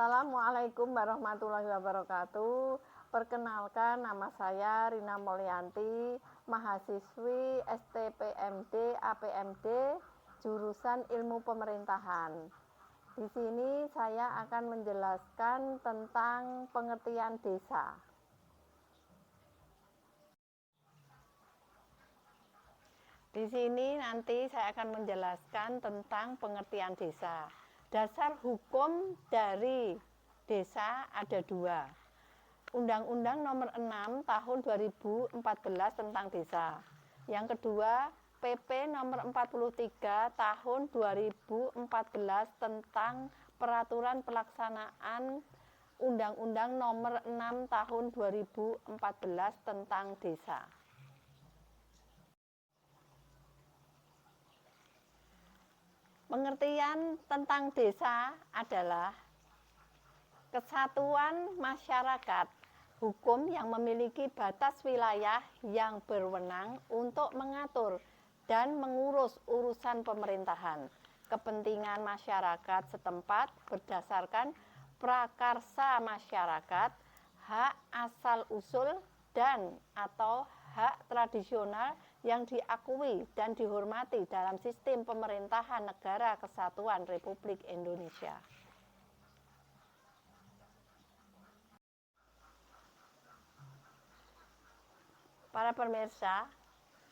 Assalamualaikum warahmatullahi wabarakatuh. Perkenalkan, nama saya Rina Mulyanti, mahasiswi STPMD APMD jurusan Ilmu Pemerintahan. Di sini saya akan menjelaskan tentang pengertian desa. Di sini nanti saya akan menjelaskan tentang pengertian desa. Dasar hukum dari desa ada dua. Undang-Undang Nomor 6 Tahun 2014 tentang desa. Yang kedua, PP Nomor 43 Tahun 2014 tentang Peraturan Pelaksanaan Undang-Undang Nomor 6 Tahun 2014 tentang desa. Pengertian tentang desa adalah kesatuan masyarakat hukum yang memiliki batas wilayah yang berwenang untuk mengatur dan mengurus urusan pemerintahan, kepentingan masyarakat setempat berdasarkan prakarsa masyarakat, hak asal-usul dan atau hak tradisional yang diakui dan dihormati dalam sistem pemerintahan Negara Kesatuan Republik Indonesia. Para pemirsa,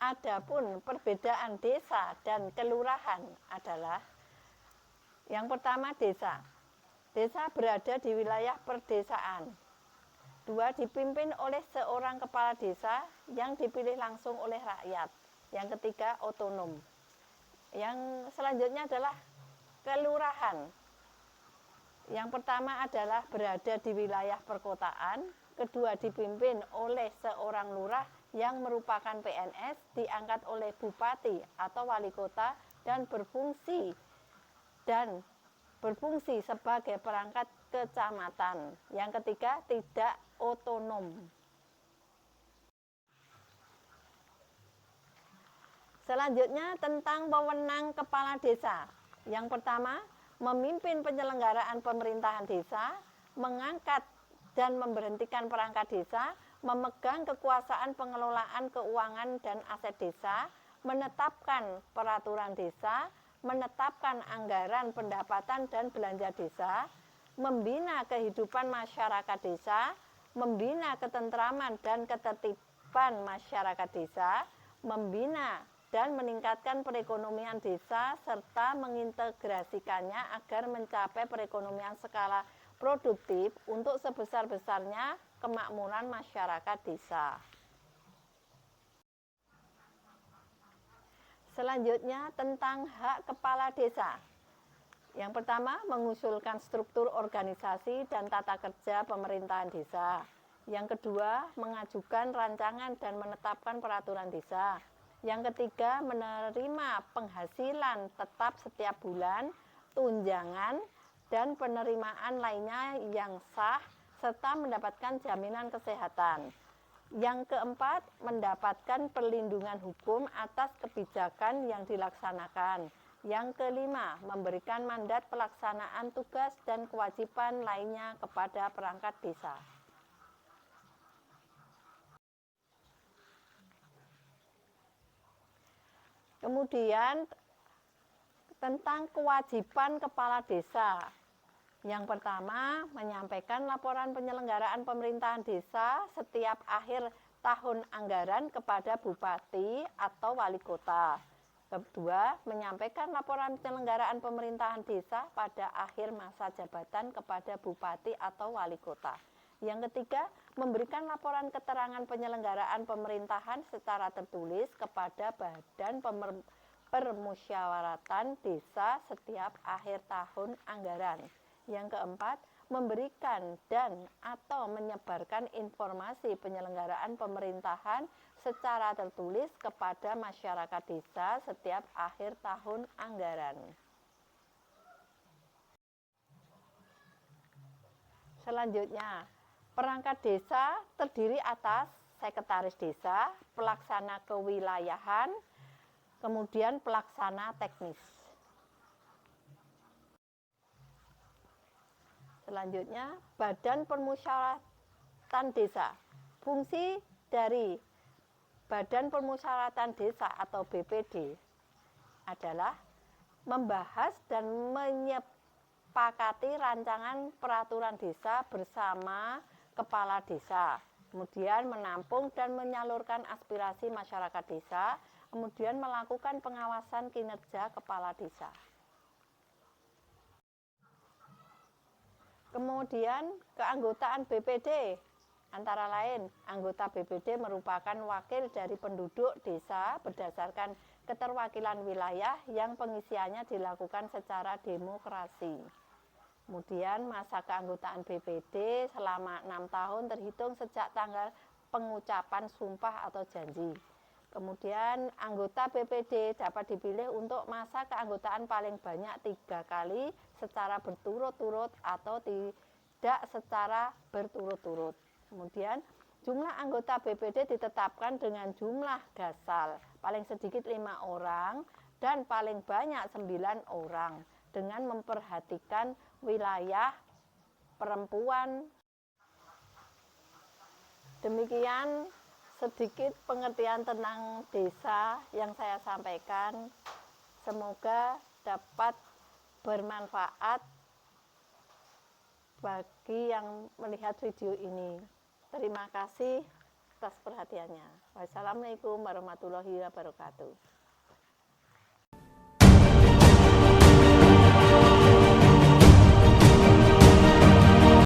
adapun perbedaan desa dan kelurahan adalah yang pertama desa. Desa berada di wilayah perdesaan. Dua, dipimpin oleh seorang kepala desa yang dipilih langsung oleh rakyat. Yang ketiga, otonom. Yang selanjutnya adalah kelurahan. Yang pertama adalah berada di wilayah perkotaan. Kedua, dipimpin oleh seorang lurah yang merupakan PNS, diangkat oleh bupati atau wali kota dan berfungsi sebagai perangkat kecamatan. Yang ketiga, tidak otonom. Selanjutnya tentang wewenang kepala desa. Yang pertama, memimpin penyelenggaraan pemerintahan desa, mengangkat dan memberhentikan perangkat desa, memegang kekuasaan pengelolaan keuangan dan aset desa, menetapkan peraturan desa, menetapkan anggaran pendapatan dan belanja desa, membina kehidupan masyarakat desa, membina ketentraman dan ketertiban masyarakat desa, membina dan meningkatkan perekonomian desa, serta mengintegrasikannya agar mencapai perekonomian skala produktif untuk sebesar-besarnya kemakmuran masyarakat desa. Selanjutnya tentang hak kepala desa. Yang pertama, mengusulkan struktur organisasi dan tata kerja pemerintahan desa. Yang kedua, mengajukan rancangan dan menetapkan peraturan desa. Yang ketiga, menerima penghasilan tetap setiap bulan, tunjangan, dan penerimaan lainnya yang sah, serta mendapatkan jaminan kesehatan. Yang keempat, mendapatkan perlindungan hukum atas kebijakan yang dilaksanakan. Yang kelima, memberikan mandat pelaksanaan tugas dan kewajiban lainnya kepada perangkat desa. Kemudian tentang kewajiban kepala desa. Yang pertama, menyampaikan laporan penyelenggaraan pemerintahan desa setiap akhir tahun anggaran kepada bupati atau wali kota. Kedua, menyampaikan laporan penyelenggaraan pemerintahan desa pada akhir masa jabatan kepada bupati atau wali kota. Yang ketiga, memberikan laporan keterangan penyelenggaraan pemerintahan secara tertulis kepada Badan Permusyawaratan Desa setiap akhir tahun anggaran. Yang keempat, memberikan dan atau menyebarkan informasi penyelenggaraan pemerintahan secara tertulis kepada masyarakat desa setiap akhir tahun anggaran. Selanjutnya, perangkat desa terdiri atas sekretaris desa, pelaksana kewilayahan, kemudian pelaksana teknis. Selanjutnya, Badan Permusyawaratan Desa. Fungsi dari Badan Permusyawaratan Desa atau BPD adalah membahas dan menyepakati rancangan peraturan desa bersama kepala desa, kemudian menampung dan menyalurkan aspirasi masyarakat desa, kemudian melakukan pengawasan kinerja kepala desa. Kemudian keanggotaan BPD, antara lain anggota BPD merupakan wakil dari penduduk desa berdasarkan keterwakilan wilayah yang pengisiannya dilakukan secara demokrasi. Kemudian masa keanggotaan BPD selama 6 tahun terhitung sejak tanggal pengucapan sumpah atau janji. Kemudian anggota BPD dapat dipilih untuk masa keanggotaan paling banyak 3 kali secara berturut-turut atau tidak secara berturut-turut. Kemudian jumlah anggota BPD ditetapkan dengan jumlah dasar paling sedikit 5 orang dan paling banyak 9 orang dengan memperhatikan wilayah perempuan. Demikian sedikit pengertian tentang desa yang saya sampaikan. Semoga dapat bermanfaat bagi yang melihat video ini. Terima kasih atas perhatiannya. Wassalamualaikum warahmatullahi wabarakatuh.